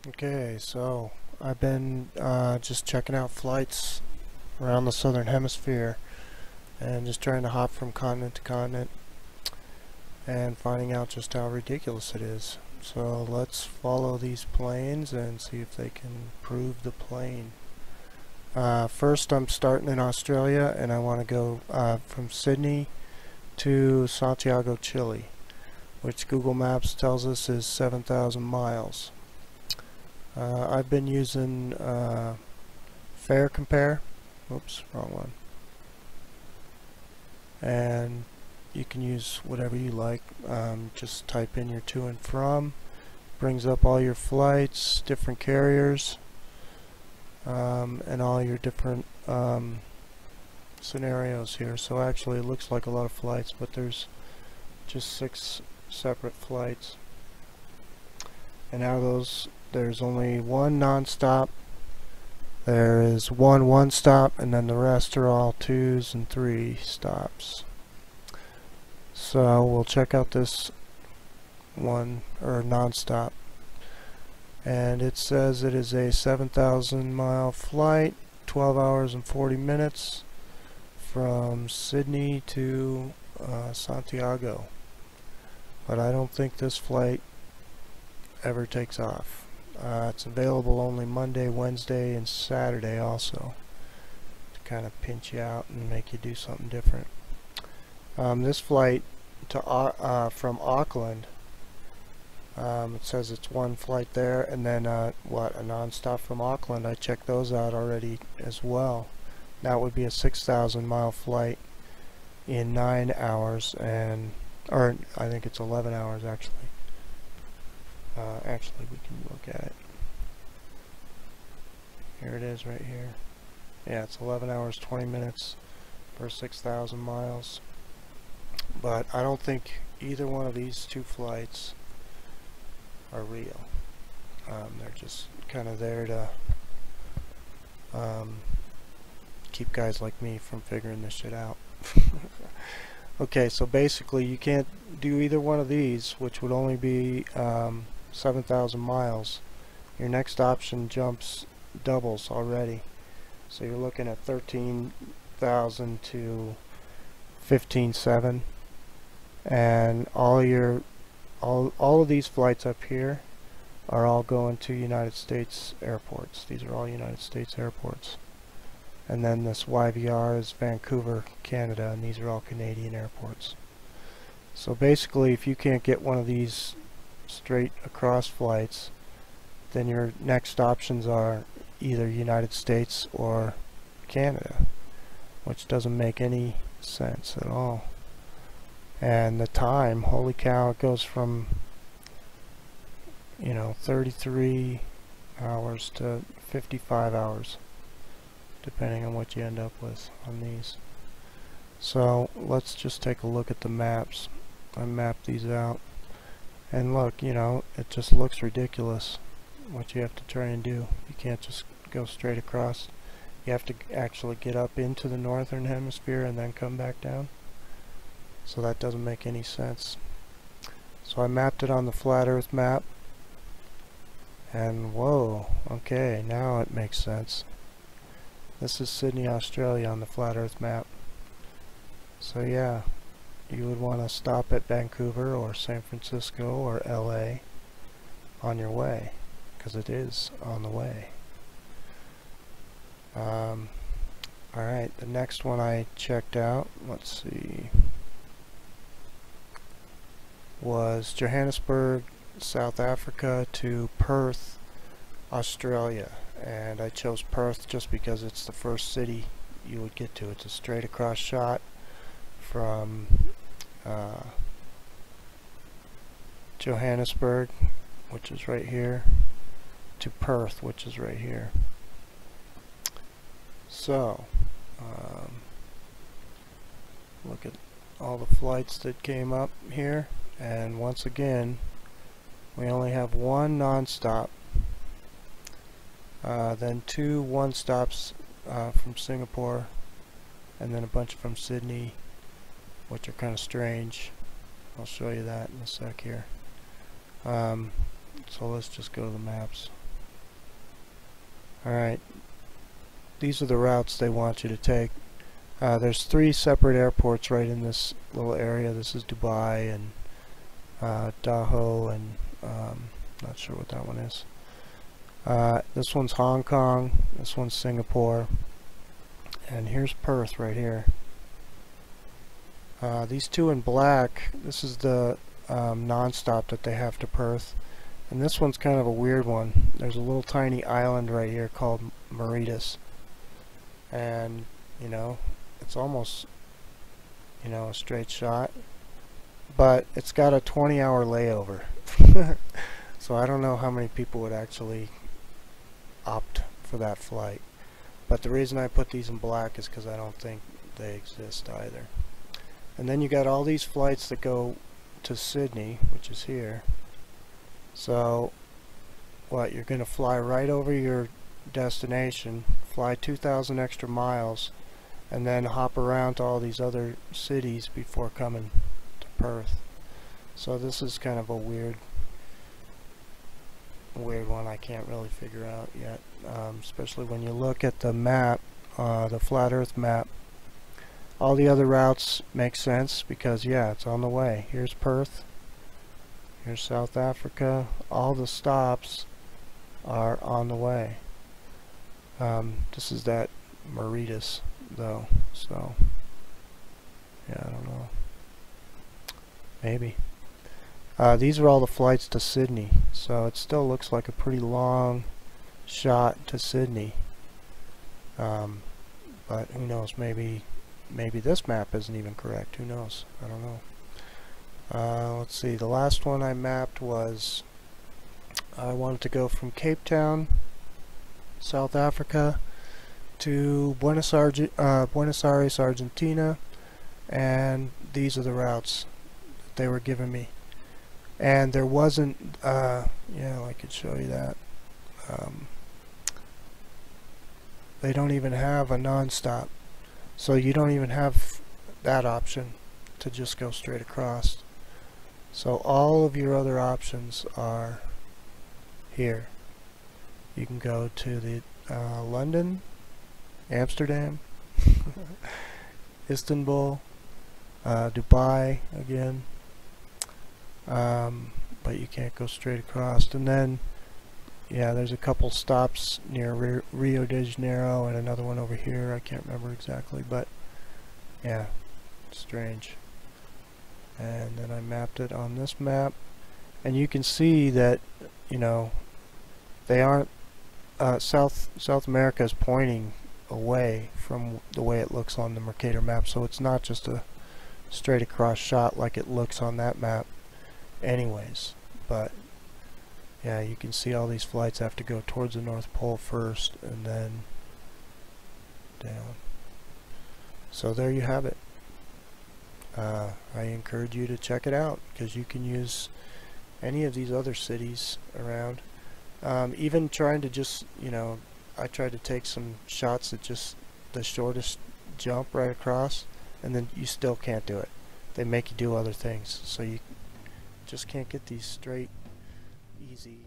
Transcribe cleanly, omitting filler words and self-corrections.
Okay, so I've been just checking out flights around the southern hemisphere and just trying to hop from continent to continent and finding out just how ridiculous it is. So let's follow these planes and see if they can prove the plane. First, I'm starting in Australia and I want to go from Sydney to Santiago, Chile, which Google Maps tells us is 7,000 miles. I've been using Fare Compare. Oops, wrong one. And you can use whatever you like. Just type in your to and from. Brings up all your flights, different carriers, and all your different scenarios here. So actually it looks like a lot of flights, but there's just 6 separate flights. And out of those, there's only one non-stop, there is one stop, and then the rest are all 2s and 3 stops. So we'll check out this one, or non-stop, and it says it is a 7,000 mile flight, 12 hours and 40 minutes from Sydney to Santiago, but I don't think this flight ever takes off. It's available only Monday, Wednesday, and Saturday also, to kind of pinch you out and make you do something different. This flight to from Auckland, it says it's one flight there, and then a non-stop from Auckland. I checked those out already as well. That would be a 6,000 mile flight in 9 hours, or I think it's 11 hours actually. Actually, we can look at it. Here it is right here. Yeah, it's 11 hours 20 minutes for 6,000 miles. But I don't think either one of these two flights are real. They're just kind of there to keep guys like me from figuring this shit out. Okay, so basically you can't do either one of these, which would only be 7,000 miles. Your next option doubles already, so you're looking at 13,000 to 15,700, and all of these flights up here are all going to United States airports. These are all United States airports, and then this YVR is Vancouver, Canada, and these are all Canadian airports. So basically, if you can't get one of these straight across flights, then your next options are either United States or Canada, which doesn't make any sense at all. And the time, holy cow, it goes from 33 hours to 55 hours, depending on what you end up with on these. So let's just take a look at the maps. I mapped these out. And look, it just looks ridiculous what you have to try and do. You can't just go straight across. You have to actually get up into the northern hemisphere and then come back down. So that doesn't make any sense. So I mapped it on the flat earth map. And whoa, okay, now it makes sense. This is Sydney, Australia on the flat earth map. So yeah, you would want to stop at Vancouver or San Francisco or LA on your way, because it is on the way. Alright, the next one I checked out, let's see, was Johannesburg, South Africa to Perth, Australia. And I chose Perth just because it's the first city you would get to. It's a straight across shot from Johannesburg, which is right here, to Perth, which is right here. So look at all the flights that came up here, and once again we only have one non-stop, then 2 one-stops from Singapore, and then a bunch from Sydney, which are kind of strange. I'll show you that in a sec here. So let's just go to the maps. Alright, these are the routes they want you to take. There's 3 separate airports right in this little area. This is Dubai and Dahou and not sure what that one is. This one's Hong Kong, this one's Singapore, and here's Perth right here. These 2 in black, this is the non-stop that they have to Perth, and this one's kind of a weird one. There's a little tiny island right here called Mauritius, and you know, it's almost, you know, a straight shot, but it's got a 20-hour layover. So I don't know how many people would actually opt for that flight, but the reason I put these in black is because I don't think they exist either. And then you got all these flights that go to Sydney, which is here. So what, you're going to fly right over your destination, fly 2,000 extra miles, and then hop around to all these other cities before coming to Perth. So this is kind of a weird one I can't really figure out yet, especially when you look at the map, the flat earth map. All the other routes make sense because yeah, it's on the way. Here's Perth, here's South Africa, all the stops are on the way. This is that Mauritius though, so yeah, I don't know, maybe. These are all the flights to Sydney, so it still looks like a pretty long shot to Sydney, but who knows, maybe this map isn't even correct, who knows, I don't know. Let's see, the last one I mapped was, I wanted to go from Cape Town, South Africa, to Buenos Aires, Argentina, and these are the routes that they were giving me. And there wasn't, yeah, I could show you that. They don't even have a non-stop, so you don't even have that option to just go straight across. So all of your other options are here. You can go to the London, Amsterdam, Istanbul, Dubai again. But you can't go straight across. And then yeah, there's a couple stops near Rio de Janeiro and another one over here, I can't remember exactly, but yeah, strange. And then I mapped it on this map, and you can see that, you know, they aren't South America is pointing away from the way it looks on the Mercator map, so it's not just a straight across shot like it looks on that map anyways. But yeah, you can see all these flights have to go towards the North Pole first and then down. So there you have it. I encourage you to check it out because you can use any of these other cities around. Even trying to just, you know, I tried to take some shots at just the shortest jump right across, and then you still can't do it. They make you do other things, so you just can't get these straight, easy